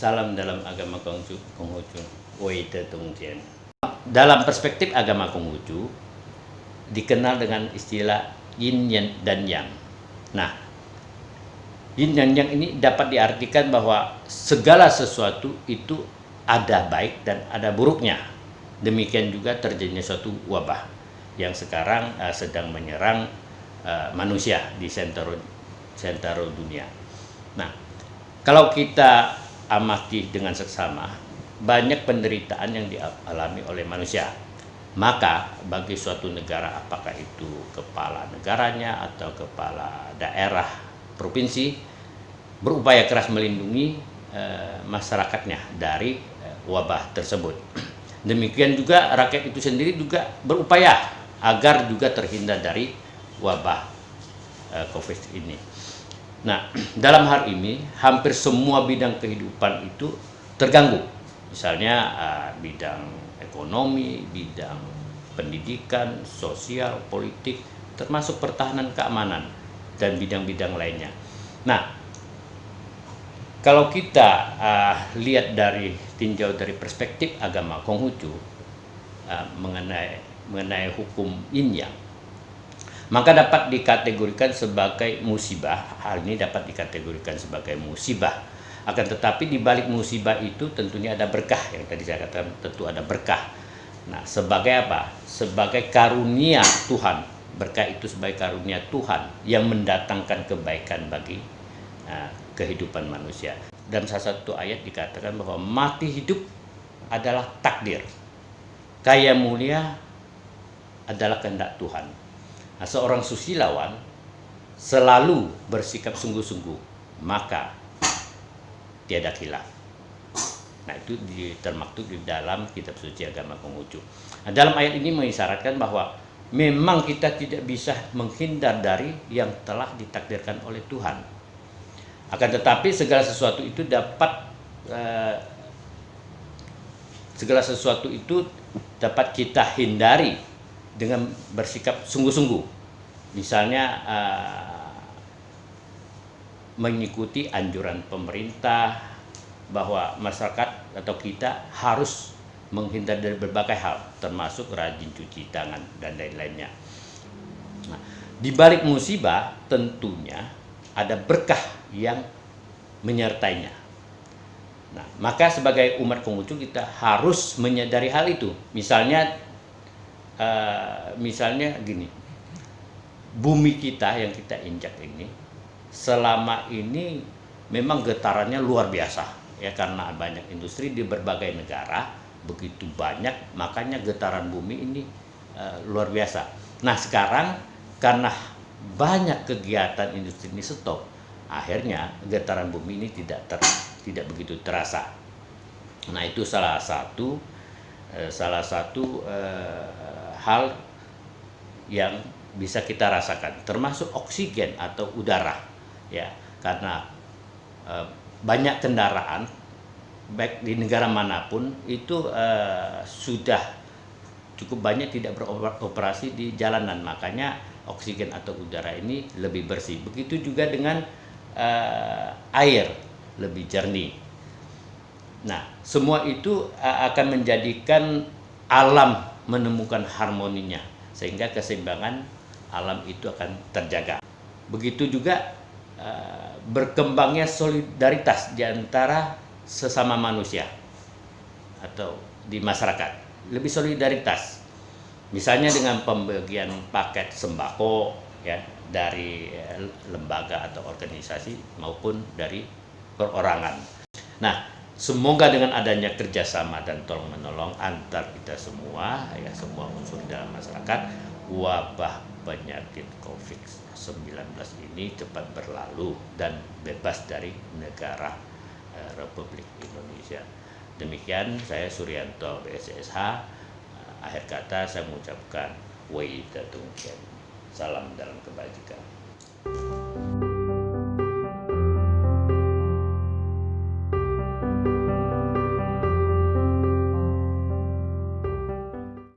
Salam dalam agama Konghucu, Wei Te Tung Tien. Dalam perspektif agama Konghucu, dikenal dengan istilah Yin dan Yang. Nah, Yin dan Yang ini dapat diartikan bahwa segala sesuatu itu ada baik dan ada buruknya. Demikian juga terjadinya suatu wabah yang sekarang sedang menyerang manusia di sentaro dunia. Nah, kalau kita amati dengan seksama, banyak penderitaan yang dialami oleh manusia. Maka bagi suatu negara, apakah itu kepala negaranya atau kepala daerah, provinsi, berupaya keras melindungi masyarakatnya dari wabah tersebut. Demikian juga rakyat itu sendiri juga berupaya agar juga terhindar dari wabah COVID ini. Nah, dalam hal ini hampir semua bidang kehidupan itu terganggu. Misalnya bidang ekonomi, bidang pendidikan, sosial, politik, termasuk pertahanan keamanan dan bidang-bidang lainnya. Nah, kalau kita lihat tinjau dari perspektif agama Konghucu mengenai hukum Yin Yang, maka dapat dikategorikan sebagai musibah. Hal ini dapat dikategorikan sebagai musibah. Akan tetapi di balik musibah itu tentunya ada berkah. Yang tadi saya katakan tentu ada berkah. Nah, sebagai apa? Sebagai karunia Tuhan. Berkah itu sebagai karunia Tuhan yang mendatangkan kebaikan bagi kehidupan manusia. Dalam salah satu ayat dikatakan bahwa mati hidup adalah takdir. Kaya mulia adalah kehendak Tuhan. Nah, seorang susilawan selalu bersikap sungguh-sungguh, maka tiada khilaf. Nah, itu termaktub di dalam kitab suci agama Konghucu. Nah, dalam ayat ini mengisyaratkan bahwa memang kita tidak bisa menghindar dari yang telah ditakdirkan oleh Tuhan. Akan tetapi segala sesuatu itu dapat kita hindari dengan bersikap sungguh-sungguh. Misalnya mengikuti anjuran pemerintah bahwa masyarakat atau kita harus menghindar dari berbagai hal, termasuk rajin cuci tangan dan lain-lainnya. Nah, di balik musibah tentunya ada berkah yang menyertainya. Nah, maka sebagai umat Konghucu kita harus menyadari hal itu. Misalnya gini, bumi kita yang kita injak ini selama ini memang getarannya luar biasa ya, karena banyak industri di berbagai negara, begitu banyak, makanya getaran bumi ini luar biasa. Nah, sekarang karena banyak kegiatan industri ini stop, akhirnya getaran bumi ini tidak begitu terasa. Nah, itu salah satu hal yang bisa kita rasakan, termasuk oksigen atau udara ya, karena banyak kendaraan baik di negara manapun itu sudah cukup banyak tidak beroperasi di jalanan, makanya oksigen atau udara ini lebih bersih. Begitu juga dengan air lebih jernih. Nah, semua itu akan menjadikan alam menemukan harmoninya, sehingga keseimbangan alam itu akan terjaga. Begitu juga berkembangnya solidaritas di antara sesama manusia atau di masyarakat, lebih solidaritas. Misalnya dengan pembagian paket sembako ya dari lembaga atau organisasi maupun dari perorangan. Nah, semoga dengan adanya kerjasama dan tolong-menolong antar kita semua, ya semua unsur dalam masyarakat, wabah penyakit COVID-19 ini cepat berlalu dan bebas dari negara Republik Indonesia. Demikian saya Suryanto BSSH. Akhir kata saya mengucapkan Wei Te Tung Tien. Salam dalam kebajikan.